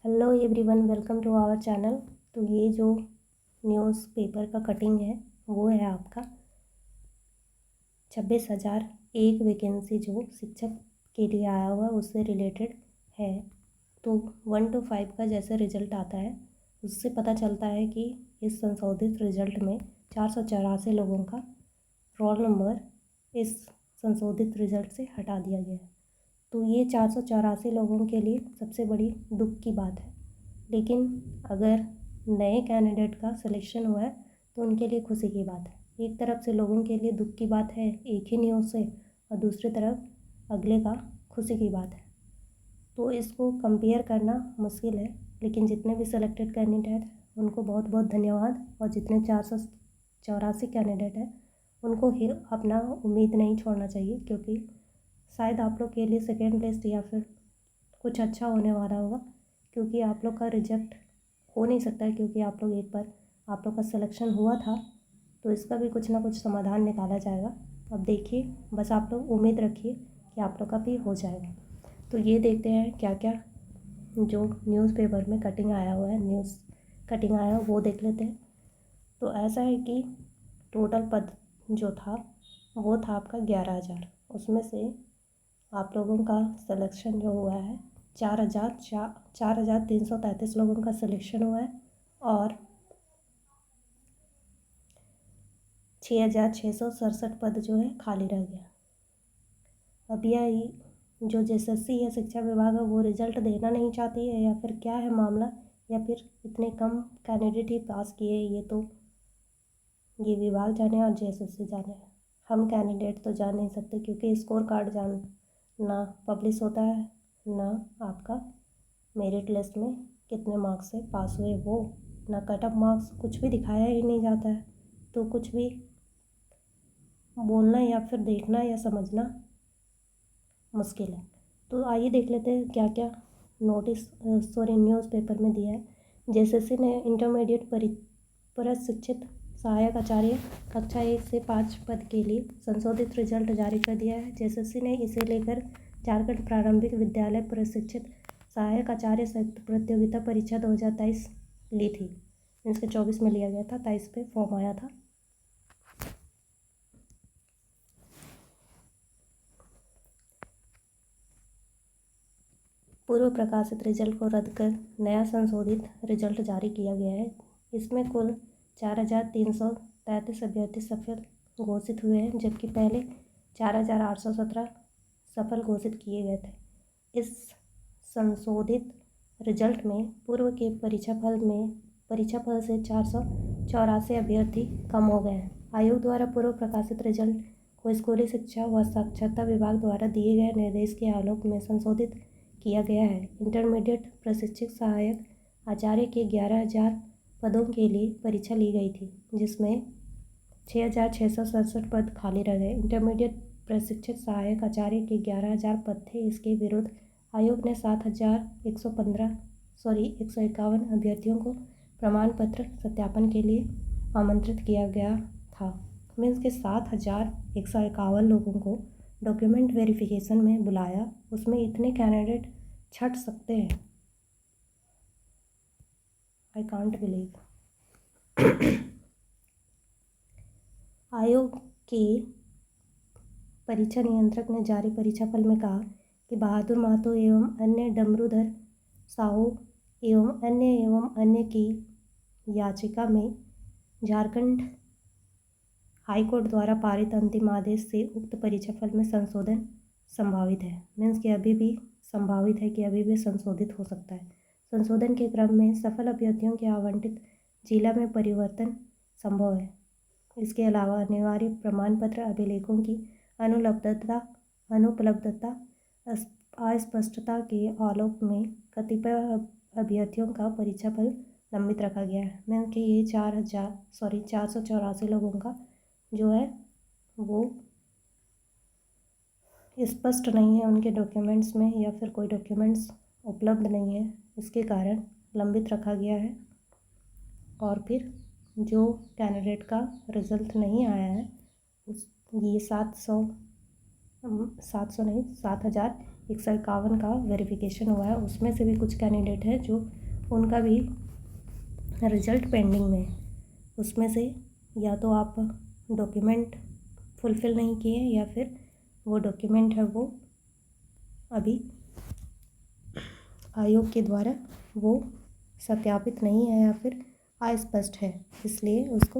Hello everyone, welcome to our channel. तो ये जो न्यूज़ पेपर का कटिंग है वो है आपका 26,001 वैकेंसी जो शिक्षक के लिए आया हुआ उससे रिलेटेड है। तो 1 to 5 का जैसे रिजल्ट आता है उससे पता चलता है कि इस संशोधित रिजल्ट में 484 लोगों का रोल नंबर इस संशोधित रिजल्ट से हटा दिया गया है। तो ये 484 लोगों के लिए सबसे बड़ी दुख की बात है। लेकिन अगर नए कैंडिडेट का सिलेक्शन हुआ है तो उनके लिए खुशी की बात है। एक तरफ से लोगों के लिए दुख की बात है एक ही न्यूज़ से, और दूसरी तरफ अगले का खुशी की बात है। तो इसको कंपेयर करना मुश्किल है, लेकिन जितने भी सिलेक्टेड कैंडिडेट उनको बहुत बहुत धन्यवाद। और जितने 484 कैंडिडेट हैं उनको ही अपना उम्मीद नहीं छोड़ना चाहिए, क्योंकि शायद आप लोग के लिए सेकेंड लिस्ट या फिर कुछ अच्छा होने वाला होगा। क्योंकि आप लोग का रिजेक्ट हो नहीं सकता है, क्योंकि आप लोग एक बार आप लोग का सिलेक्शन हुआ था, तो इसका भी कुछ ना कुछ समाधान निकाला जाएगा। अब देखिए, बस आप लोग उम्मीद रखिए कि आप लोग का भी हो जाएगा। तो ये देखते हैं क्या क्या जो न्यूज़पेपर में कटिंग आया हुआ है, न्यूज़ कटिंग आया वो देख लेते हैं। तो ऐसा है कि टोटल पद जो था वो था आपका 11,000। उसमें से आप लोगों का सिलेक्शन जो हुआ है 4,333 लोगों का सिलेक्शन हुआ है, और 6,667 पद जो है खाली रह गया। अब यह जो JSSC या शिक्षा विभाग है वो रिजल्ट देना नहीं चाहती है, या फिर क्या है मामला, या फिर इतने कम कैंडिडेट ही पास किए, ये विभाग जाने और JSSC जाने। हम कैंडिडेट तो जान नहीं सकते, क्योंकि स्कोर कार्ड ना पब्लिश होता है, ना आपका मेरिट लिस्ट में कितने मार्क्स से पास हुए वो, ना कट ऑफ मार्क्स, कुछ भी दिखाया ही नहीं जाता है। तो कुछ भी बोलना या फिर देखना या समझना मुश्किल है। तो आइए देख लेते हैं क्या क्या न्यूज़पेपर में दिया है। JSSC ने इंटरमीडिएट प्रशिक्षित सहायक आचार्य कक्षा 1 से 5 पद के लिए संशोधित रिजल्ट जारी कर दिया है। JSSC ने इसे लेकर झारखंड प्रारंभिक विद्यालय प्रशिक्षित सहायक आचार्य संयुक्त प्रतियोगिता परीक्षा 2023 ली थी। इसके 24 में लिया गया था, 23 पे फॉर्म आया था। पूर्व प्रकाशित रिजल्ट को रद्द कर नया संशोधित रिजल्ट जारी किया गया है। इसमें कुल 4,333 अभ्यर्थी सफल घोषित हुए हैं, जबकि पहले 4,817 सफल घोषित किए गए थे। इस संशोधित रिजल्ट में पूर्व के परीक्षाफल से 484 अभ्यर्थी कम हो गए हैं। आयोग द्वारा पूर्व प्रकाशित रिजल्ट को स्कूली शिक्षा व साक्षरता विभाग द्वारा दिए गए निर्देश के आलोक में संशोधित किया गया है। इंटरमीडिएट प्रशिक्षक सहायक आचार्य के 11,000 पदों के लिए परीक्षा ली गई थी, जिसमें 6,667 पद खाली रह गए। इंटरमीडिएट प्रशिक्षक सहायक आचार्य के 11,000 पद थे। इसके विरुद्ध आयोग ने 151 अभ्यर्थियों को प्रमाण पत्र सत्यापन के लिए आमंत्रित किया गया था। मीन्स के 7,151 लोगों को डॉक्यूमेंट वेरिफिकेशन में बुलाया। उसमें इतने कैंडिडेट छट सकते हैं, आई कांट बिलीव। आयोग के परीक्षा नियंत्रक ने जारी परीक्षाफल में कहा कि बहादुर महतो एवं अन्य, डमरूधर साहू एवं अन्य की याचिका में झारखंड हाईकोर्ट द्वारा पारित अंतिम आदेश से उक्त परीक्षाफल में संशोधन संभावित है। मीन्स कि अभी भी संभावित है कि अभी भी संशोधित हो सकता है। संशोधन के क्रम में सफल अभ्यर्थियों के आवंटित जिला में परिवर्तन संभव है। इसके अलावा अनिवार्य प्रमाण पत्र अभिलेखों की अनुपलब्धता अस्पष्टता के आलोक में कतिपय अभ्यर्थियों का परीक्षाफल लंबित रखा गया है। मीन्स कि ये 484 लोगों का जो है वो स्पष्ट नहीं है उनके डॉक्यूमेंट्स में, या फिर कोई डॉक्यूमेंट्स उपलब्ध नहीं है, इसके कारण लंबित रखा गया है। और फिर जो कैंडिडेट का रिज़ल्ट नहीं आया है ये 7,000 151 का वेरिफिकेशन हुआ है, उसमें से भी कुछ कैंडिडेट हैं जो उनका भी रिजल्ट पेंडिंग में है। उसमें से या तो आप डॉक्यूमेंट फुलफ़िल नहीं किए या फिर वो डॉक्यूमेंट है वो अभी आयोग के द्वारा वो सत्यापित नहीं है या फिर अस्पष्ट है, इसलिए उसको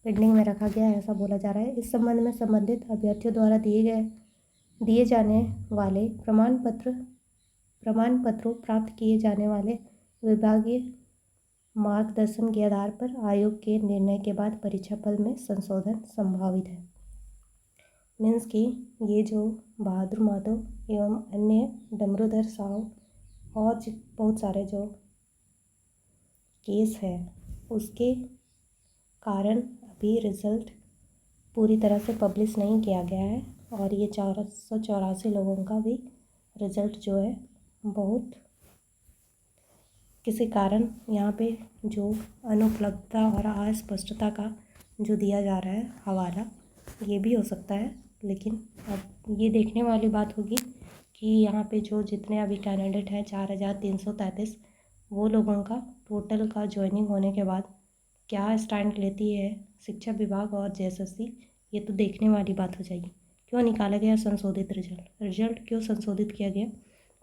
पेंडिंग में रखा गया है, ऐसा बोला जा रहा है। इस संबंध में संबंधित अभ्यर्थियों द्वारा दिए जाने वाले प्रमाण पत्रों प्राप्त किए जाने वाले विभागीय मार्गदर्शन के आधार पर आयोग के निर्णय के बाद परीक्षा फल में संशोधन संभावित है। मीन्स कि ये जो बहादुर माधव एवं अन्य डमरूधर साहू और बहुत सारे जो केस है उसके कारण अभी रिज़ल्ट पूरी तरह से पब्लिश नहीं किया गया है और ये 484 लोगों का भी रिज़ल्ट जो है बहुत किसी कारण यहाँ पे जो अनुपलब्धता और अस्पष्टता का जो दिया जा रहा है हवाला, ये भी हो सकता है। लेकिन अब ये देखने वाली बात होगी कि यहाँ पे जो जितने अभी कैंडिडेट हैं 4333, वो लोगों का टोटल का ज्वाइनिंग होने के बाद क्या स्टैंड लेती है शिक्षा विभाग और JSSC, ये तो देखने वाली बात हो जाएगी। क्यों निकाला गया संशोधित रिजल्ट क्यों संशोधित किया गया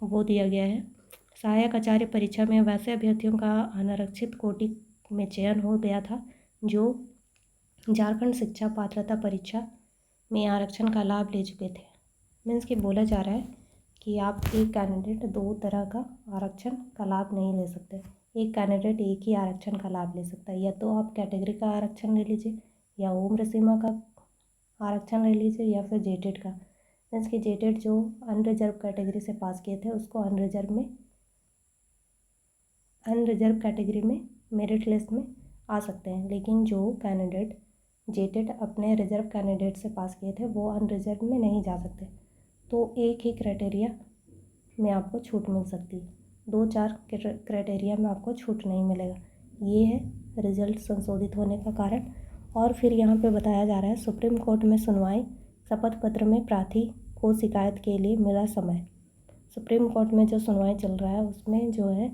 वो दिया गया है। सहायक आचार्य परीक्षा में वैसे अभ्यर्थियों का अनारक्षित कोटि में चयन हो गया था जो झारखंड शिक्षा पात्रता परीक्षा में आरक्षण का लाभ ले चुके थे। मीन्स कि बोला जा रहा है कि आप एक कैंडिडेट दो तरह का आरक्षण का लाभ नहीं ले सकते। एक कैंडिडेट एक ही आरक्षण का लाभ ले सकता है, या तो आप कैटेगरी का आरक्षण ले लीजिए या उम्र सीमा का आरक्षण ले लीजिए या फिर जेटेड का। मीन्स कि जेटेड जो अनरिजर्व कैटेगरी से पास किए थे उसको अनरिजर्व कैटेगरी में मेरिट लिस्ट में आ सकते हैं, लेकिन जो कैंडिडेट जेटेड अपने रिजर्व कैंडिडेट से पास किए थे वो अनरिजर्व में नहीं जा सकते। तो एक ही क्राइटेरिया में आपको छूट मिल सकती है, 2-4 क्राइटेरिया में आपको छूट नहीं मिलेगा। ये है रिजल्ट संशोधित होने का कारण। और फिर यहाँ पे बताया जा रहा है सुप्रीम कोर्ट में सुनवाई, शपथ पत्र में प्रार्थी को शिकायत के लिए मिला समय। सुप्रीम कोर्ट में जो सुनवाई चल रहा है उसमें जो है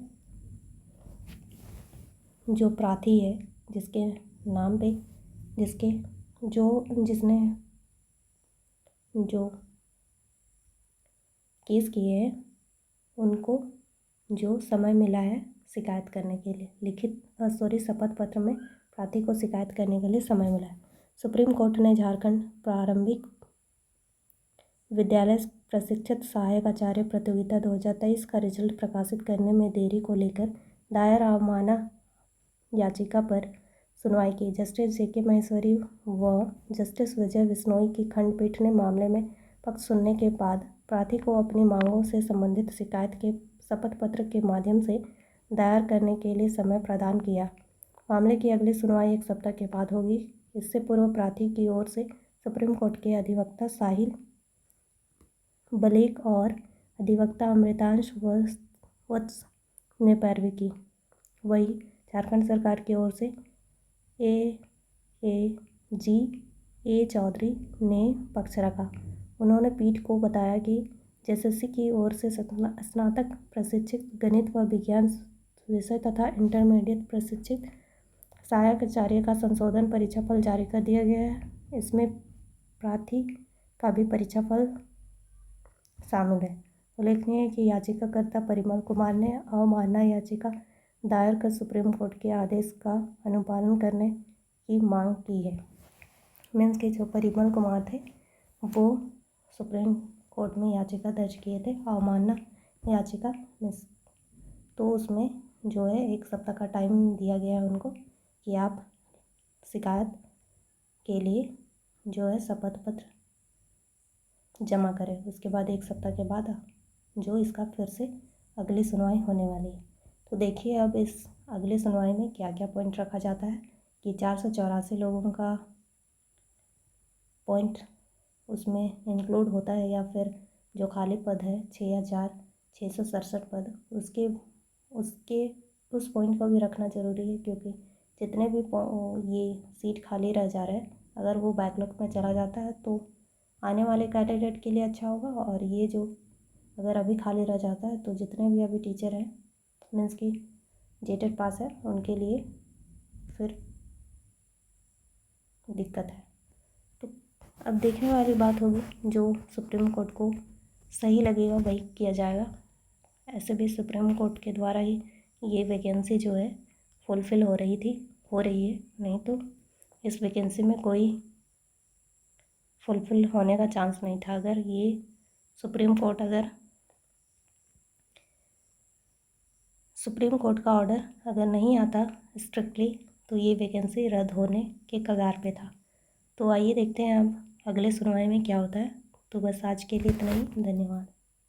जो प्रार्थी है जिसके नाम पे जिसने जो केस किए हैं उनको जो समय मिला है शिकायत करने के लिए शपथ पत्र में प्रार्थी को शिकायत करने के लिए समय मिला है। सुप्रीम कोर्ट ने झारखंड प्रारंभिक विद्यालय प्रशिक्षित सहायक आचार्य प्रतियोगिता 2023 का रिजल्ट प्रकाशित करने में देरी को लेकर दायर अवमानना याचिका पर सुनवाई की। जस्टिस JK महेश्वरी व जस्टिस विजय बिश्नोई की खंडपीठ ने मामले में पक्ष सुनने के बाद प्रार्थी को अपनी मांगों से संबंधित शिकायत के शपथ पत्र के माध्यम से दायर करने के लिए समय प्रदान किया। मामले की अगली सुनवाई 1 सप्ताह के बाद होगी। इससे पूर्व प्रार्थी की ओर से सुप्रीम कोर्ट के अधिवक्ता साहिल बलेक और अधिवक्ता अमृतांश वत्स ने पैरवी की। वही झारखंड सरकार की ओर से AAG A चौधरी ने पक्ष रखा। उन्होंने पीठ को बताया कि JSSC की ओर से स्नातक प्रशिक्षित गणित व विज्ञान विषय तथा इंटरमीडिएट प्रशिक्षित सहायक आचार्य का संशोधन परीक्षा फल जारी कर दिया गया है। इसमें प्रार्थी का भी परीक्षा फल शामिल है। उल्लेखनीय है कि याचिकाकर्ता परिमल कुमार ने अवमानना याचिका दायर कर सुप्रीम कोर्ट के आदेश का अनुपालन करने की मांग की है। मीन्स के जो परिमल कुमार थे वो सुप्रीम कोर्ट में याचिका दर्ज किए थे अवमानना याचिका, तो उसमें जो है 1 सप्ताह का टाइम दिया गया है उनको कि आप शिकायत के लिए जो है शपथ पत्र जमा करें। उसके बाद 1 सप्ताह के बाद जो इसका फिर से अगली सुनवाई होने वाली है। तो देखिए अब इस अगली सुनवाई में क्या क्या पॉइंट रखा जाता है कि 484 लोगों का पॉइंट उसमें इंक्लूड होता है या फिर जो खाली पद है 6667 पद उसके उस पॉइंट को भी रखना ज़रूरी है, क्योंकि जितने भी ये सीट खाली रह जा रहे हैं अगर वो बैकलॉग में चला जाता है तो आने वाले कैंडिडेट के लिए अच्छा होगा और ये जो अगर अभी खाली रह जाता है तो जितने भी अभी टीचर हैं मीन्स कि जेटेड पास है उनके लिए फिर दिक्कत है। तो अब देखने वाली बात होगी, जो सुप्रीम कोर्ट को सही लगेगा वही किया जाएगा। ऐसे भी सुप्रीम कोर्ट के द्वारा ही ये वैकेंसी जो है फुलफ़िल हो रही है, नहीं तो इस वैकेंसी में कोई फुलफ़िल होने का चांस नहीं था। अगर ये सुप्रीम कोर्ट का ऑर्डर अगर नहीं आता स्ट्रिक्टली तो ये वैकेंसी रद्द होने के कगार पे था। तो आइए देखते हैं अब अगले सुनवाई में क्या होता है। तो बस आज के लिए इतना ही, धन्यवाद।